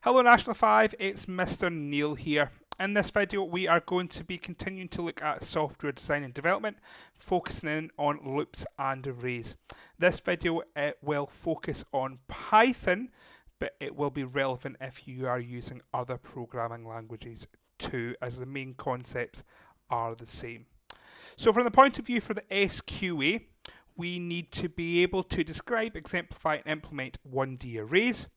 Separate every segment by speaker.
Speaker 1: Hello National 5, it's Mr. Neil here. In this video we are going to be continuing to look at software design and development, focusing in on loops and arrays. This video will focus on Python, but it will be relevant if you are using other programming languages too, as the main concepts are the same. So from the point of view for the SQA, we need to be able to describe, exemplify and implement 1D arrays.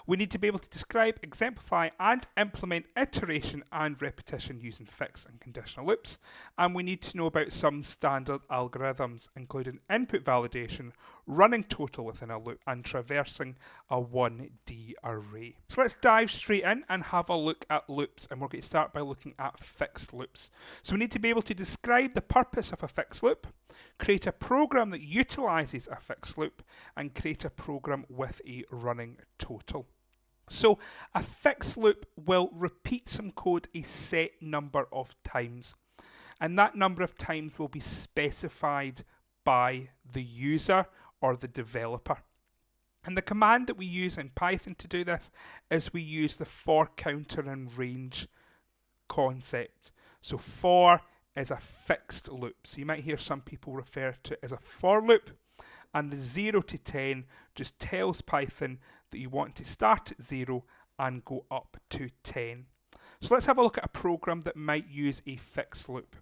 Speaker 1: We need to be able to describe, exemplify and implement iteration and repetition using fixed and conditional loops. And we need to know about some standard algorithms, including input validation, running total within a loop and traversing a 1D array. So let's dive straight in and have a look at loops, and we're going to start by looking at fixed loops. So we need to be able to describe the purpose of a fixed loop, create a program that utilises a fixed loop, and create a program with a running total. So a fixed loop will repeat some code a set number of times, and that number of times will be specified by the user or the developer. And the command that we use in Python to do this is we use the for, counter and range concept. So for is a fixed loop. So you might hear some people refer to it as a for loop. And the 0 to 10 just tells Python that you want to start at 0 and go up to 10. So let's have a look at a program that might use a fixed loop.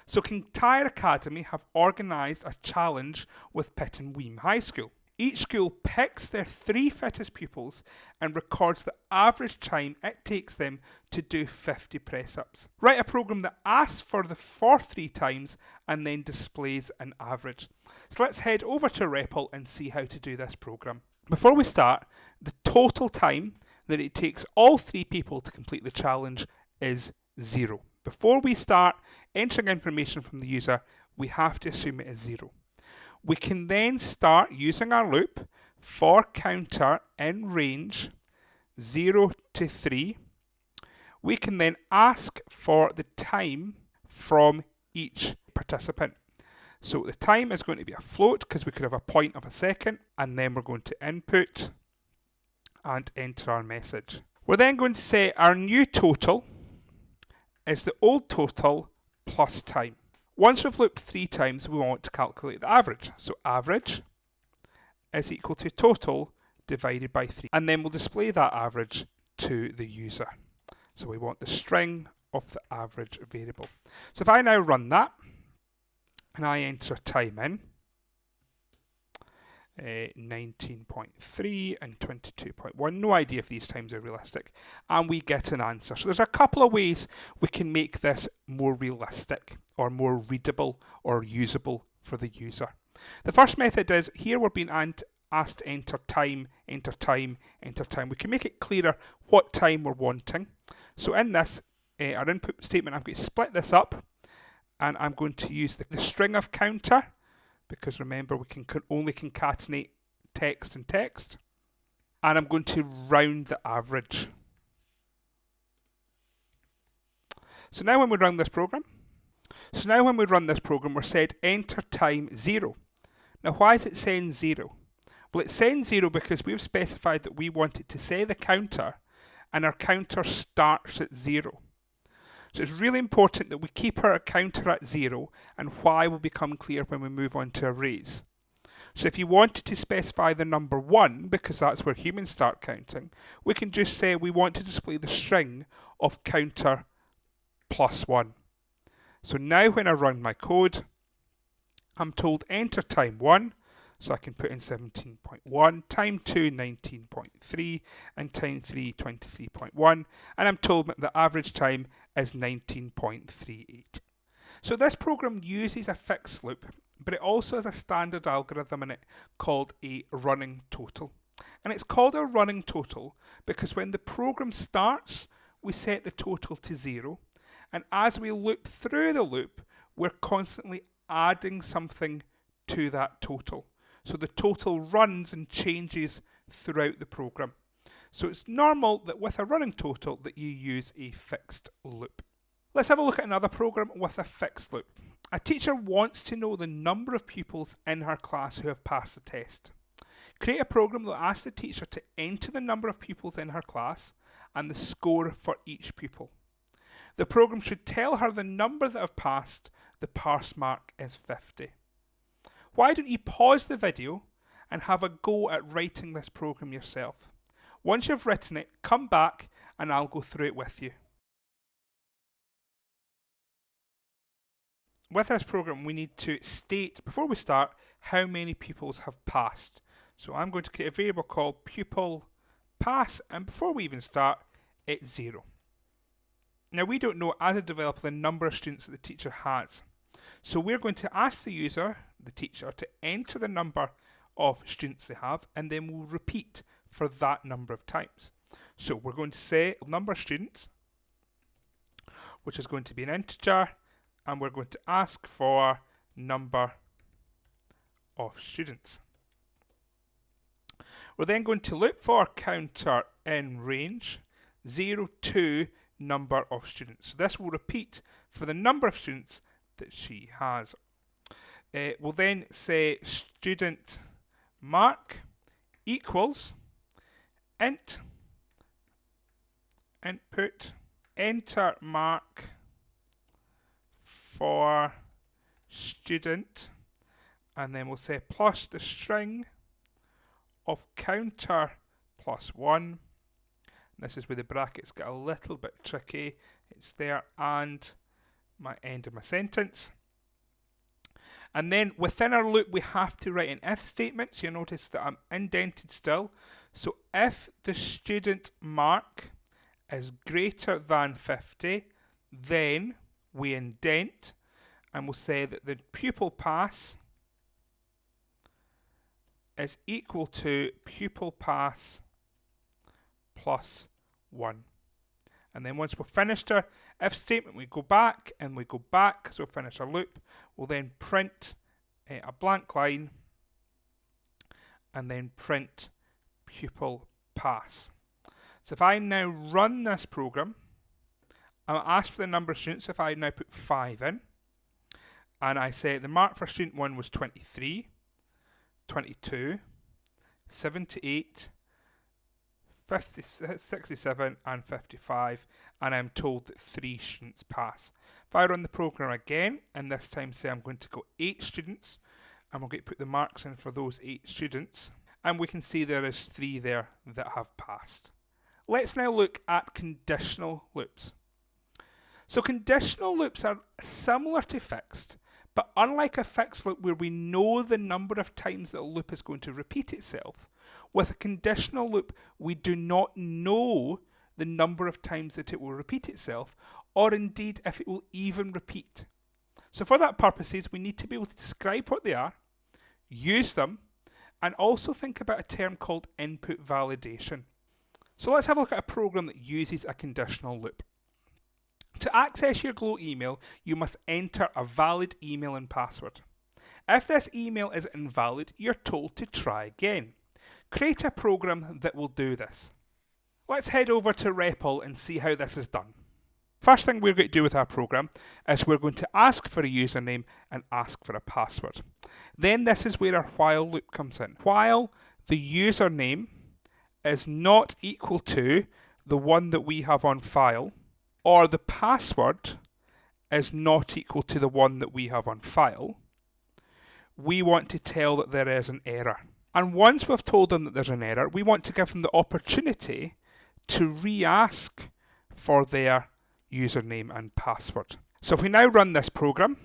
Speaker 1: So Kintyre Academy have organised a challenge with Pitt and Weem High School. Each school picks their 3 fittest pupils and records the average time it takes them to do 50 press-ups. Write a program that asks for the 3 times and then displays an average. So let's head over to REPL and see how to do this program. Before we start, the total time that it takes all 3 people to complete the challenge is 0. Before we start entering information from the user, we have to assume it is 0. We can then start using our loop for counter in range 0 to 3. We can then ask for the time from each participant. So the time is going to be a float because we could have a point of a second, and then we're going to input and enter our message. We're then going to say our new total is the old total plus time. Once we've looped 3 times, we want to calculate the average. So average is equal to total divided by 3. And then we'll display that average to the user. So we want the string of the average variable. So if I now run that, and I enter time in, 19.3 and 22.1. No idea if these times are realistic. And we get an answer. So there's a couple of ways we can make this more realistic or more readable or usable for the user. The first method is, here we're being asked to enter time, enter time, enter time. We can make it clearer what time we're wanting. So in this, our input statement, I'm going to split this up, and I'm going to use the string of counter, because remember we can only concatenate text and text, and I'm going to round the average. So now when we run this program, we're said enter time 0. Now why is it saying 0? Well, it's saying 0 because we've specified that we want it to say the counter, and our counter starts at 0. So it's really important that we keep our counter at 0, and why will become clear when we move on to arrays. So if you wanted to specify the number 1, because that's where humans start counting, we can just say we want to display the string of counter plus 1. So now when I run my code, I'm told enter time 1, so I can put in 17.1, time 2, 19.3, and time 3, 23.1, and I'm told that the average time is 19.38. So this program uses a fixed loop, but it also has a standard algorithm in it called a running total. And it's called a running total because when the program starts, we set the total to 0, and as we loop through the loop, we're constantly adding something to that total. So the total runs and changes throughout the program. So it's normal that with a running total that you use a fixed loop. Let's have a look at another program with a fixed loop. A teacher wants to know the number of pupils in her class who have passed the test. Create a program that will ask the teacher to enter the number of pupils in her class and the score for each pupil. The program should tell her the number that have passed. The pass mark is 50. Why don't you pause the video and have a go at writing this program yourself? Once you've written it, come back and I'll go through it with you. With this program, we need to state, before we start, how many pupils have passed. So I'm going to create a variable called pupil pass, and before we even start, it's 0. Now we don't know as a developer the number of students that the teacher has. So we're going to ask the user, the teacher, to enter the number of students they have, and then we'll repeat for that number of times. So we're going to say number of students, which is going to be an integer, and we're going to ask for number of students. We're then going to look for counter in range 0 to number of students. So this will repeat for the number of students that she has. We'll then say student mark equals input enter mark for student, and then we'll say plus the string of counter plus 1. This is where the brackets get a little bit tricky. It's there, and my end of my sentence. And then within our loop we have to write an if statement. So you notice that I'm indented still. So if the student mark is greater than 50, then we indent and we'll say that the pupil pass is equal to pupil pass plus 1. And then once we've finished our if statement, we go back and we go back, so we'll finish our loop. We'll then print a blank line and then print pupil pass. So if I now run this program, I'm asked for the number of students. If I now put 5 in, and I say the mark for student 1 was 23, 22, 78, 67 and 55, and I'm told that 3 students pass. If I run the program again, and this time say I'm going to go 8 students, and we'll get put the marks in for those 8 students, and we can see there is 3 there that have passed. Let's now look at conditional loops. So conditional loops are similar to fixed, but unlike a fixed loop where we know the number of times that a loop is going to repeat itself, with a conditional loop we do not know the number of times that it will repeat itself, or indeed if it will even repeat. So for that purposes we need to be able to describe what they are, use them, and also think about a term called input validation. So let's have a look at a program that uses a conditional loop. To access your Glow email, you must enter a valid email and password. If this email is invalid, you're told to try again. Create a program that will do this. Let's head over to REPL and see how this is done. First thing we're going to do with our program is we're going to ask for a username and ask for a password. Then this is where our while loop comes in. While the username is not equal to the one that we have on file, or the password is not equal to the one that we have on file, we want to tell that there is an error. And once we've told them that there's an error, we want to give them the opportunity to re-ask for their username and password. So if we now run this program,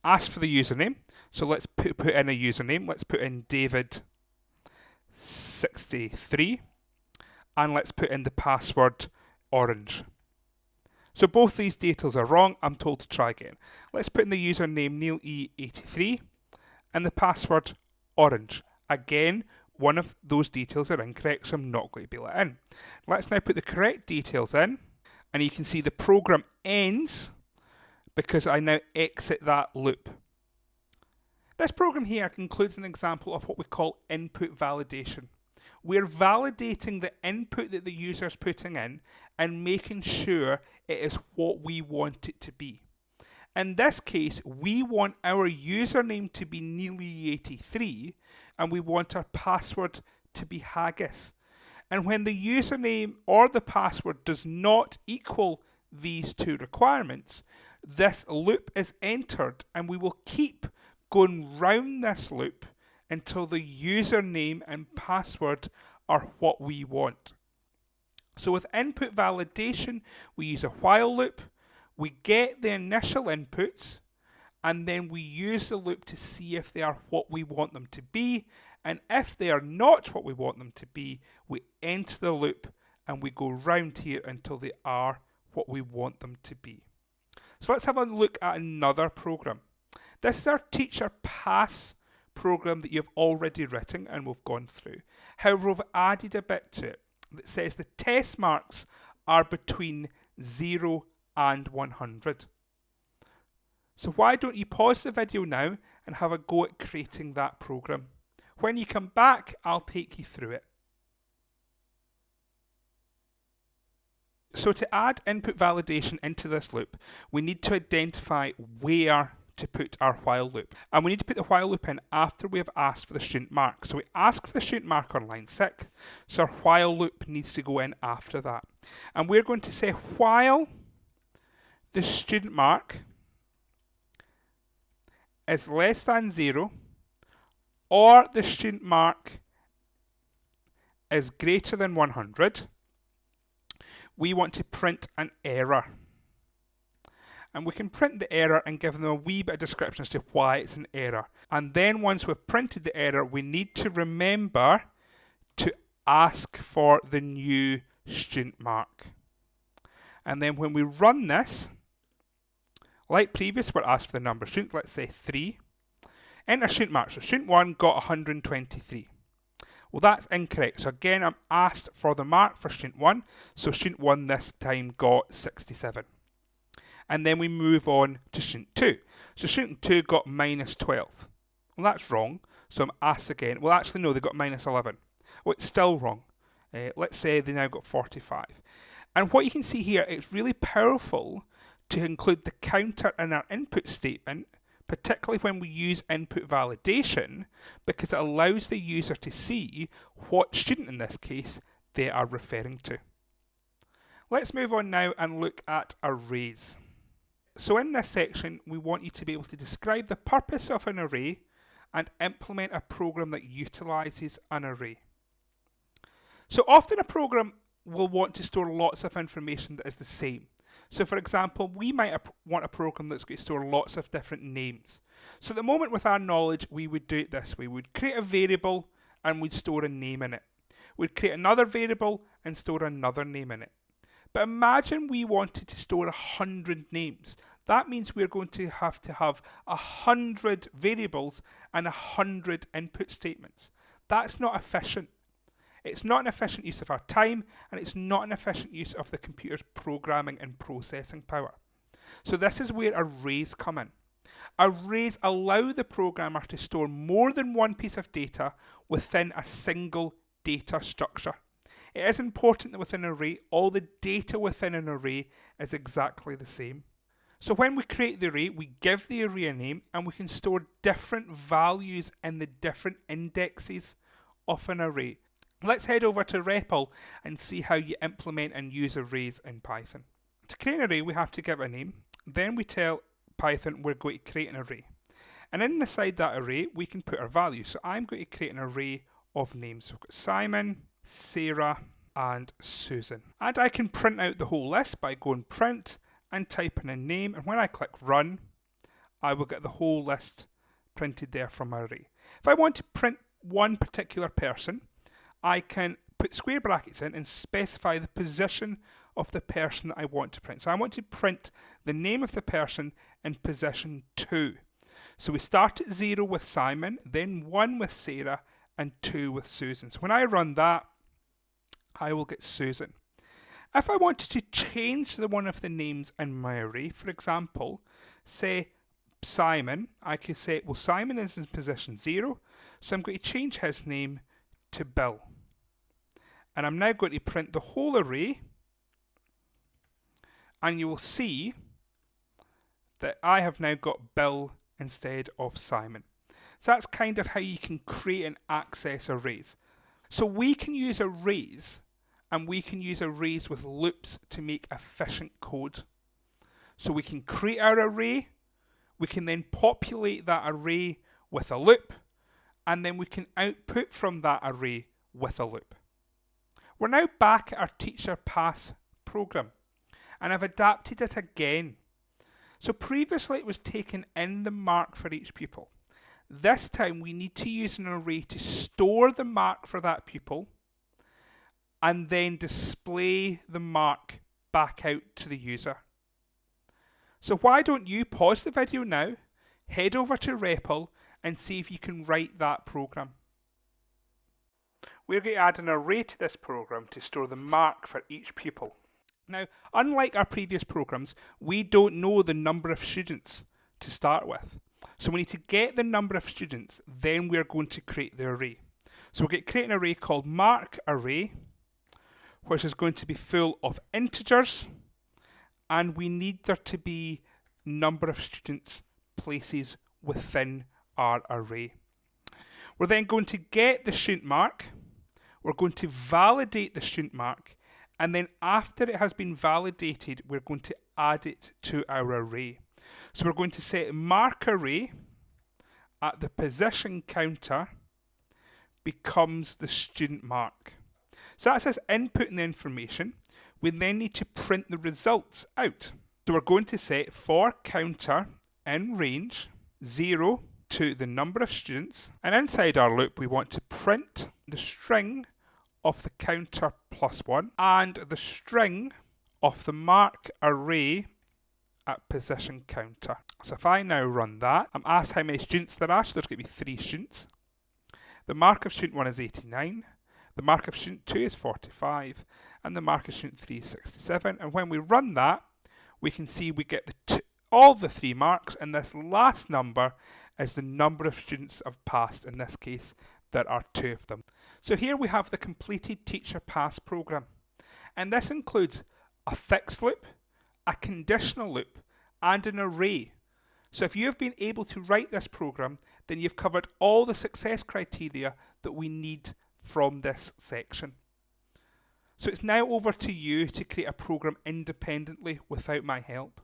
Speaker 1: ask for the username, so let's put in a username, let's put in David63, and let's put in the password orange. So both these details are wrong. I'm told to try again. Let's put in the username NeilE83 and the password orange. Again, one of those details are incorrect, so I'm not going to be let in. Let's now put the correct details in, and you can see the program ends because I now exit that loop. This program here includes an example of what we call input validation. We're validating the input that the user is putting in and making sure it is what we want it to be. In this case, we want our username to be Neely83 and we want our password to be Haggis. And when the username or the password does not equal these two requirements, this loop is entered and we will keep going round this loop until the username and password are what we want. So with input validation, we use a while loop, we get the initial inputs, and then we use the loop to see if they are what we want them to be, and if they are not what we want them to be, we enter the loop and we go round here until they are what we want them to be. So let's have a look at another program. This is our teacher pass program that you've already written and we've gone through. However, we've added a bit to it that says the test marks are between 0 and 100. So why don't you pause the video now and have a go at creating that program. When you come back, I'll take you through it. So to add input validation into this loop, we need to identify where to put our while loop. And we need to put the while loop in after we have asked for the student mark. So we ask for the student mark on line 6, so our while loop needs to go in after that. And we're going to say while the student mark is less than 0 or the student mark is greater than 100, we want to print an error. And we can print the error and give them a wee bit of description as to why it's an error. And then once we've printed the error, we need to remember to ask for the new student mark. And then when we run this, like previous, we're asked for the number of students, let's say 3. Enter student mark. So student 1 got 123. Well, that's incorrect. So again, I'm asked for the mark for student 1. So student 1 this time got 67. And then we move on to student 2. So student 2 got minus 12. Well, that's wrong. So I'm asked again. Well, actually, no, they got minus 11. Well, it's still wrong. Let's say they now got 45. And what you can see here, it's really powerful to include the counter in our input statement, particularly when we use input validation, because it allows the user to see what student, in this case, they are referring to. Let's move on now and look at arrays. So in this section, we want you to be able to describe the purpose of an array and implement a program that utilises an array. So often a program will want to store lots of information that is the same. So for example, we might want a program that's going to store lots of different names. So at the moment with our knowledge, we would do it this way. We'd create a variable and we'd store a name in it. We'd create another variable and store another name in it. But imagine we wanted to store 100 names. That means we're going to have 100 variables and 100 input statements. That's not efficient. It's not an efficient use of our time, and it's not an efficient use of the computer's programming and processing power. So this is where arrays come in. Arrays allow the programmer to store more than one piece of data within a single data structure. It is important that within an array, all the data within an array is exactly the same. So when we create the array, we give the array a name and we can store different values in the different indexes of an array. Let's head over to REPL and see how you implement and use arrays in Python. To create an array, we have to give it a name. Then we tell Python we're going to create an array. And inside that array, we can put our values. So I'm going to create an array of names. So we've got Simon, Sarah, and Susan. And I can print out the whole list by going print and typing in name. And when I click run, I will get the whole list printed there from my array. If I want to print one particular person, I can put square brackets in and specify the position of the person that I want to print. So I want to print the name of the person in position 2. So we start at 0 with Simon, then 1 with Sarah, and 2 with Susan. So when I run that, I will get Susan. If I wanted to change one of the names in my array, for example, say Simon, I could say, well, Simon is in position 0, so I'm going to change his name to Bill. And I'm now going to print the whole array, and you will see that I have now got Bill instead of Simon. So that's kind of how you can create and access arrays. So we can use arrays, and we can use arrays with loops to make efficient code. So we can create our array, we can then populate that array with a loop, and then we can output from that array with a loop. We're now back at our teacher pass program, and I've adapted it again. So previously it was taking in the mark for each pupil. This time we need to use an array to store the mark for that pupil and then display the mark back out to the user. So why don't you pause the video now, head over to REPL and see if you can write that program. We're going to add an array to this program to store the mark for each pupil. Now, unlike our previous programs, we don't know the number of students to start with. So we need to get the number of students, then we're going to create the array. So we're going to create an array called mark array, which is going to be full of integers, and we need there to be number of students places within our array. We're then going to get the student mark, we're going to validate the student mark, and then after it has been validated, we're going to add it to our array. So we're going to set mark array at the position counter becomes the student mark. So that's us inputting the information. We then need to print the results out. So we're going to set for counter in range 0 to the number of students, and inside our loop we want to print the string of the counter +1 and the string of the mark array at position counter. So if I now run that, I'm asked how many students there are, so there's going to be 3 students. The mark of student 1 is 89, the mark of student 2 is 45, and the mark of student 3 is 67. And when we run that, we can see we get all the 3 marks, and this last number is the number of students I've passed. In this case, there are 2 of them. So here we have the completed teacher pass program, and this includes a fixed loop, a conditional loop, and an array. So if you have been able to write this program, then you've covered all the success criteria that we need from this section. So it's now over to you to create a program independently without my help.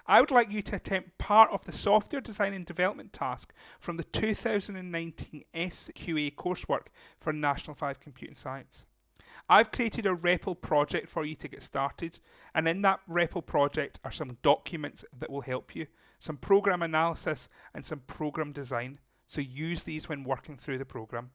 Speaker 1: I would like you to attempt part of the software design and development task from the 2019 SQA coursework for National 5 Computing Science. I've created a REPL project for you to get started, and in that REPL project are some documents that will help you, some program analysis and some program design, so use these when working through the program.